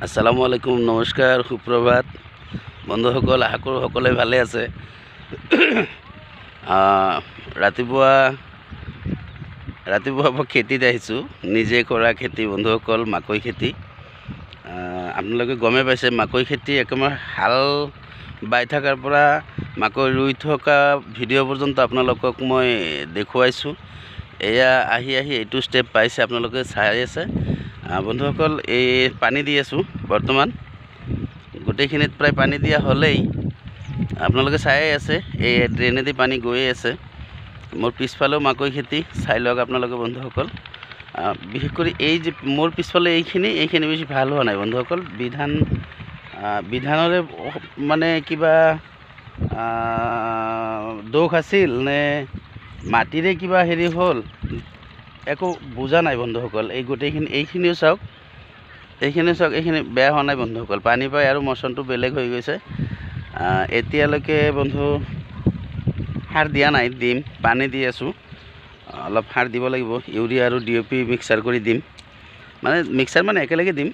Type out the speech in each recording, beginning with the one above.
আসসালামু আলাইকুম, নমস্কাৰ, সুপ্ৰভাত বন্ধুসকল। আশা কৰোঁ সকলোৱে ভালে আছে। ৰাতিপুৱা মই খেতিত আহিছোঁ, নিজে কৰা খেতি বন্ধুসকল, মাকৈ খেতি। আপোনালোকে গমেই পাইছে, মাকৈ খেতি একেবাৰে হাল বাই থকাৰ পৰা মাকৈ ৰুই থকা ভিডিঅ' পৰ্যন্ত আপোনালোকক মই দেখুৱাইছোঁ। এয়া আহি এইটো ষ্টেপ পাইছে, আপোনালোকে চাই আছে। বন্ধুসকল, এই পানী দি আছোঁ বৰ্তমান, গোটেইখিনিত প্ৰায় পানী দিয়া হ'লেই। আপোনালোকে চাই আছে, এই ড্ৰেইনেদি পানী গৈয়ে আছে। মোৰ পিছফালেও মাকৈ খেতি, চাই লওক আপোনালোকে বন্ধুসকল। বিশেষ কৰি এই যে মোৰ পিছফালে এইখিনি বেছি ভাল হোৱা নাই বন্ধুসকল। বিধানৰে মানে কিবা দোষ আছিল নে মাটিৰে কিবা হেৰি হ'ল, একো বুজা নাই বন্ধুসকল। এই গোটেইখিনি এইখিনিও চাওক, এইখিনি বেয়া হোৱা নাই বন্ধুসকল। পানী পাই আৰু মচনটো বেলেগ হৈ গৈছে। এতিয়ালৈকে বন্ধু সাৰ দিয়া নাই, দিম, পানী দি আছোঁ। অলপ সাৰ দিব লাগিব, ইউৰিয়া আৰু DAP মিক্সাৰ কৰি দিম, মিক্সাৰ একেলগে দিম।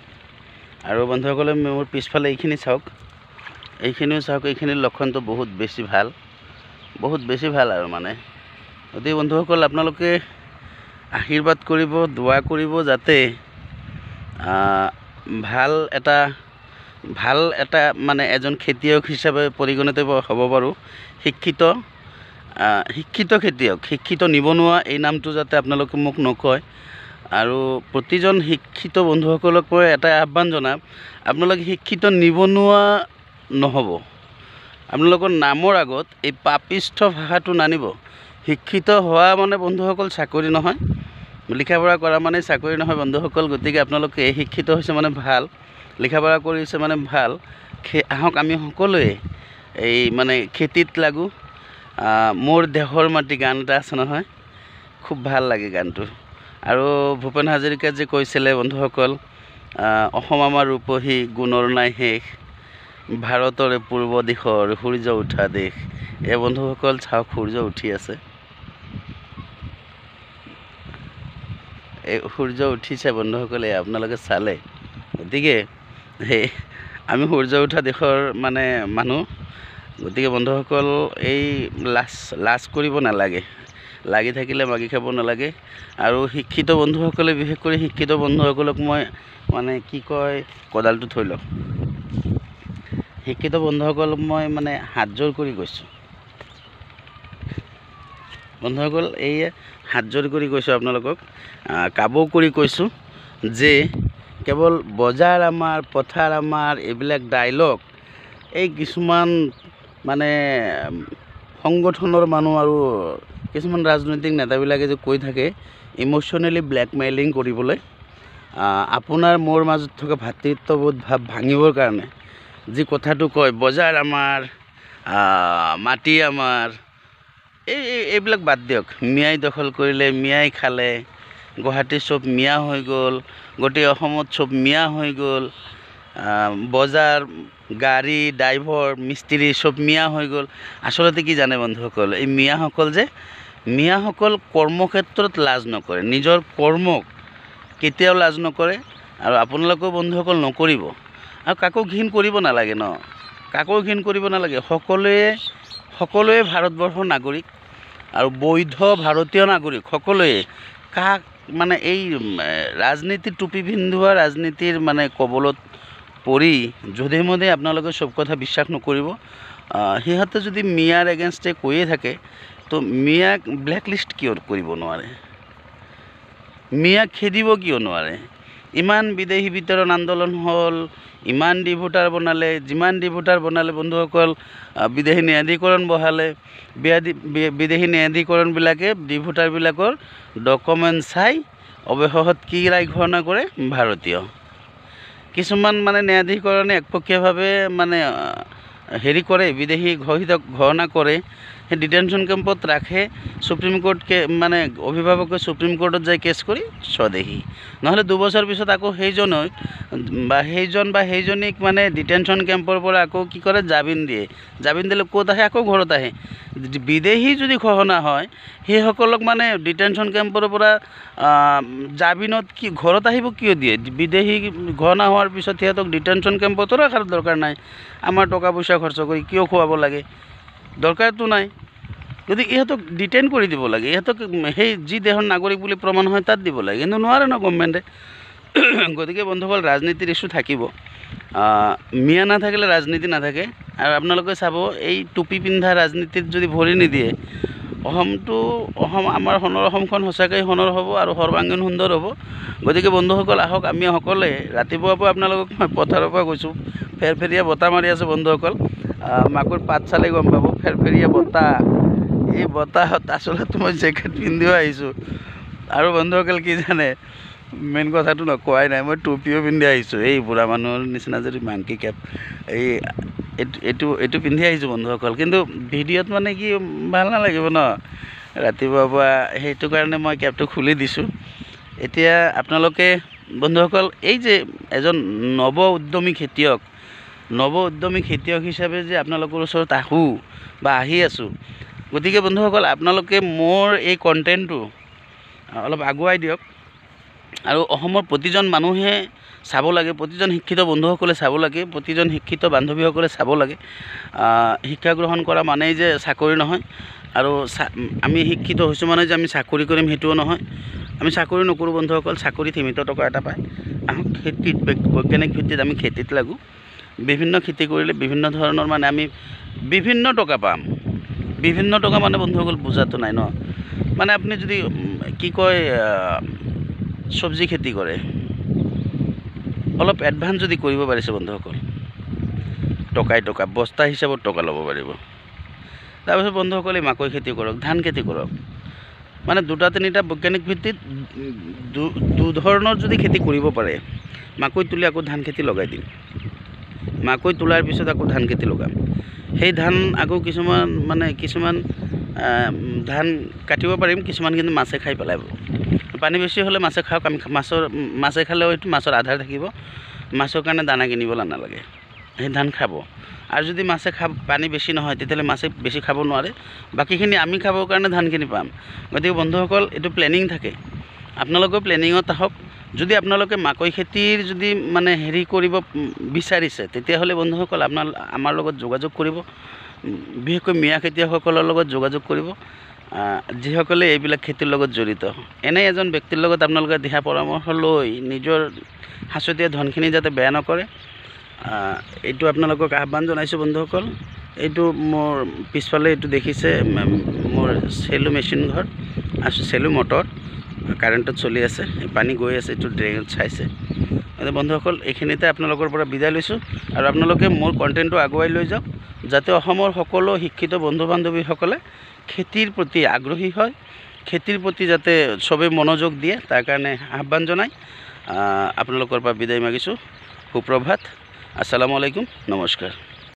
আৰু বন্ধুসকলে মোৰ পিছফালে এইখিনি চাওক, এইখিনিও চাওক। এইখিনিৰ লক্ষণটো বহুত বেছি ভাল আৰু গতিকে বন্ধুসকল, আপোনালোকে আশীৰ্বাদ কৰিব, দোৱা কৰিব, যাতে ভাল এটা এজন খেতিয়ক হিচাপে পৰিগণিত হ'ব পাৰোঁ। শিক্ষিত খেতিয়ক, শিক্ষিত নিবনুৱা, এই নামটো যাতে আপোনালোকে মোক নকয়। আৰু প্ৰতিজন শিক্ষিত বন্ধুসকলক মই এটা আহ্বান জনাম, আপোনালোকে শিক্ষিত নিবনুৱা নহ'ব। আপোনালোকৰ নামৰ আগত এই পাপিষ্ঠ ভাষাটো নানিব। শিক্ষিত হোৱা বন্ধুসকল চাকৰি নহয়, লিখা পঢ়া কৰা চাকৰি নহয় বন্ধুসকল। গতিকে আপোনালোকে এই শিক্ষিত হৈছে ভাল, লিখা পঢ়া কৰিছে ভাল। আহক আমি সকলোৱে এই খেতিত লাগো। মোৰ দেশৰ মাটি গান এটা আছে নহয়, খুব ভাল লাগে গানটো। আৰু ভূপেন হাজৰিকা যে কৈছিলে বন্ধুসকল, অসম আমাৰ ৰূপহী, গুণৰ নাই শেষ, ভাৰতৰে পূৰ্ব দিশৰ সূৰ্য উঠা দেশ। এই বন্ধুসকল চাওক, সূৰ্য উঠি আছে, এই সূৰ্য উঠিছে বন্ধুসকলে, আপোনালোকে চালে। গতিকে আমি সূৰ্য উঠা দেশৰ মানুহ। গতিকে বন্ধুসকল, এই লাজ কৰিব নালাগে, লাগি থাকিলে মাগি খাব নালাগে। আৰু শিক্ষিত বন্ধুসকলে, বিশেষ কৰি শিক্ষিত বন্ধুসকলক মই কি কয়, কোদালটো থৈ লওক। শিক্ষিত বন্ধুসকলক মই হাত জোৰ কৰি কৈছোঁ বন্ধুসকল, এই হাত জোৰ কৰি কৈছোঁ আপোনালোকক, কাবৌ কৰি কৈছোঁ যে কেৱল বজাৰ আমাৰ, পথাৰ আমাৰ, এইবিলাক ডাইলগ এই কিছুমান সংগঠনৰ মানুহ আৰু কিছুমান ৰাজনৈতিক নেতাবিলাকে যে কৈ থাকে, ইম'শ্যনেলি ব্লেকমেইলিং কৰিবলৈ, আপোনাৰ মোৰ মাজত থকা ভাতৃত্ববোধ ভাৱ ভাঙিবৰ কাৰণে যি কথাটো কয়, বজাৰ আমাৰ, মাটি আমাৰ, এইবিলাক বাদ দিয়ক। মিয়াই দখল কৰিলে, মিয়াই খালে, গুৱাহাটীৰ চব মিয়া হৈ গ'ল, গোটেই অসমত চব মিয়া হৈ গ'ল, বজাৰ, গাড়ী, ড্ৰাইভৰ, মিস্ত্ৰী চব মিয়া হৈ গ'ল। আচলতে কি জানে বন্ধুসকল, এই মিয়াসকল কৰ্মক্ষেত্ৰত লাজ নকৰে, নিজৰ কৰ্মক কেতিয়াও লাজ নকৰে। আৰু আপোনালোকেও বন্ধুসকল নকৰিব। আৰু কাকো ঘিণ কৰিব নালাগে কাকো ঘিণ কৰিব নালাগে। সকলোৱে ভাৰতবৰ্ষৰ নাগৰিক আৰু বৈধ ভাৰতীয় নাগৰিক। সকলোৱে কাক এই ৰাজনীতিৰ টুপি পিন্ধোৱা ৰাজনীতিৰ কবলত পৰি যধে মধে আপোনালোকে চব কথা বিশ্বাস নকৰিব। সিহঁতে যদি মিয়াৰ এগেইনষ্টে কৈয়ে থাকে, তো মিয়াক ব্লেকলিষ্ট কিয় কৰিব নোৱাৰে, মিয়াক খেদিব কিয় নোৱাৰে? ইমান বিদেশী বিতৰণ আন্দোলন হ'ল, ইমান ডিভোটাৰ বনালে, যিমান ডিভোটাৰ বনালে বন্ধুসকল, বিদেশী ন্যায়াধীকৰণ বহালে। বিদেশী ন্যায়াধীকৰণবিলাকে ডিভোটাৰবিলাকৰ ডকুমেণ্ট চাই অৱশেষত কি ৰায় ঘোষণা কৰে? ভাৰতীয়। কিছুমান ন্যায়াধীকৰণে একপক্ষীয়ভাৱে হেৰি কৰে, বিদেশী ঘোষণা কৰে সেই ডিটেনশ্যন কেম্পত ৰাখে, সুপ্ৰিম কোৰ্ট মানে অভিভাৱকে সুপ্ৰিম কোৰ্টত যাই কেছ কৰি স্বদেশী, নহ'লে 2 বছৰ পিছত আকৌ সেইজন বা সেইজনীক মানে ডিটেনশ্যন কেম্পৰ পৰা আকৌ কি কৰে, জামিন দিয়ে। জামিন দিলে ক'ত আহে, আকৌ ঘৰত আহে। বিদেশী যদি ঘটনা হয় সেইসকলক মানে ডিটেনশ্যন কেম্পৰ পৰা জামিনত কি ঘৰত আহিব কিয় দিয়ে? বিদেশী ঘটনা হোৱাৰ পিছত সিহঁতক ডিটেনশ্যন কেম্পতো ৰখাৰ দৰকাৰ নাই। আমাৰ টকা পইচা খৰচ কৰি কিয় খুৱাব লাগে? দৰকাৰতো নাই। গতিকে ইহঁতক ডিটেইন কৰি দিব লাগে, ইহঁতক সেই যি দেশৰ নাগৰিক বুলি প্ৰমাণ হয় তাত দিব লাগে, কিন্তু নোৱাৰে ন গভৰ্ণমেণ্টে। গতিকে বন্ধুসকল, ৰাজনীতিৰ ইছ্যু থাকিব, মিয়া নাথাকিলে ৰাজনীতি নাথাকে। আৰু আপোনালোকে চাব, এই টুপি পিন্ধা ৰাজনীতিত যদি ভৰি নিদিয়ে, আমাৰ সোণৰ অসমখন সঁচাকৈ সোণৰ হ'ব আৰু সৰ্বাংগীন সুন্দৰ হ'ব। গতিকে বন্ধুসকল, আহক আমি সকলোৱে, ৰাতিপুৱাৰ পৰা আপোনালোকক মই পথাৰৰ পৰা কৈছোঁ, ফেৰফেৰীয়া বতাহ মাৰি আছে বন্ধুসকল। মাকৈ পাত চালে গম পাব, ফেৰফেৰীয়া বতাহ। এই বতাহত আচলতে মই জেকেট পিন্ধিও আহিছোঁ। আৰু বন্ধুসকল কি জানে, মেইন কথাটো কোৱাই নাই, মই টুপিও পিন্ধি আহিছোঁ, এই বুঢ়া মানুহৰ নিচিনা যদি মাংকি কেপ, এইটো পিন্ধি আহিছোঁ বন্ধুসকল। কিন্তু ভিডিঅ'ত মানে কি ভাল নালাগিব ন ৰাতিপুৱাৰ পৰা, সেইটো কাৰণে মই কেপটো খুলি দিছোঁ। এতিয়া আপোনালোকে বন্ধুসকল, এই যে এজন নৱ উদ্যমী খেতিয়ক হিচাপে যে আপোনালোকৰ ওচৰত আহি আছোঁ, গতিকে বন্ধুসকল, আপোনালোকে মোৰ এই কণ্টেণ্টটো অলপ আগুৱাই দিয়ক। আৰু অসমৰ প্ৰতিজন মানুহে চাব লাগে, প্ৰতিজন শিক্ষিত বন্ধুসকলে চাব লাগে, প্ৰতিজন শিক্ষিত বান্ধৱীসকলে চাব লাগে। শিক্ষা গ্ৰহণ কৰা মানেই যে চাকৰি নহয়, আৰু আমি শিক্ষিত হৈছোঁ মানে যে আমি চাকৰি কৰিম সেইটোও নহয়। আমি চাকৰি নকৰোঁ বন্ধুসকল, চাকৰিত সীমিত টকা এটা পায়। আহক খেতিত, বৈজ্ঞানিক ভিত্তিত আমি খেতিত লাগোঁ। বিভিন্ন খেতি কৰিলে বিভিন্ন ধৰণৰ মানে আমি বিভিন্ন টকা পাম। বিভিন্ন টকা মানে বন্ধুসকল বুজাটো নাই ন, মানে আপুনি যদি কি কয় চব্জি খেতি কৰে, অলপ এডভান্স যদি কৰিব পাৰিছে বন্ধুসকল, টকা বস্তা হিচাপত টকা ল'ব পাৰিব। তাৰপিছত বন্ধুসকল, এই মাকৈ খেতি কৰক, ধান খেতি কৰক, মানে 2-3টা বৈজ্ঞানিক ভিত্তিত দুধৰণৰ যদি খেতি কৰিব পাৰে, মাকৈ তুলি আকৌ ধান খেতি লগাই দিম, মাকৈ তোলাৰ পিছত আকৌ ধান খেতি লগাম। সেই ধান আকৌ কিছুমান ধান কাটিব পাৰিম, কিছুমান কিন্তু মাছে খাই পেলাব। পানী বেছি হ'লে মাছে খাওক, আমি মাছে খালেও এইটো মাছৰ আধাৰ থাকিব, মাছৰ কাৰণে দানা কিনিবলৈ নালাগে, সেই ধান খাব। আৰু যদি মাছে পানী বেছি নহয়, তেতিয়াহ'লে মাছে বেছি খাব নোৱাৰে, বাকীখিনি আমি খাবৰ কাৰণে ধানখিনি পাম। গতিকে বন্ধুসকল, এইটো প্লেনিং থাকে, আপোনালোকেও প্লেনিঙত আহক। যদি আপোনালোকে মাকৈ খেতিৰ যদি মানে হেৰি কৰিব বিচাৰিছে, তেতিয়াহ'লে বন্ধুসকল আমাৰ লগত যোগাযোগ কৰিব, বিশেষকৈ মিয়া খেতিয়কসকলৰ লগত যোগাযোগ কৰিব, যিসকলে এইবিলাক খেতিৰ লগত জড়িত। এনে এজন ব্যক্তিৰ লগত আপোনালোকে দিহা পৰামৰ্শ লৈ নিজৰ সাঁচতীয়া ধনখিনি যাতে বেয়া নকৰে, এইটো আপোনালোকক আহ্বান জনাইছোঁ বন্ধুসকল। এইটো মোৰ পিছফালে এইটো দেখিছে মোৰ চেলো মেচিন ঘৰ, চেলো মটৰ কাৰেণ্টত চলি আছে, পানী গৈ আছে, এইটো ড্ৰেইনত চাইছে। বন্ধুসকল, এইখিনিতে আপোনালোকৰ পৰা বিদায় লৈছোঁ, আৰু আপোনালোকে মোৰ কণ্টেণ্টটো আগুৱাই লৈ যাওক, যাতে অসমৰ সকলো শিক্ষিত বন্ধু বান্ধৱীসকলে খেতিৰ প্ৰতি আগ্ৰহী হয়, খেতিৰ প্ৰতি যাতে চবেই মনোযোগ দিয়ে, তাৰ কাৰণে আহ্বান জনাই আপোনালোকৰ পৰা বিদায় মাগিছোঁ। সুপ্ৰভাত, আসসালামু আলাইকুম, নমস্কাৰ।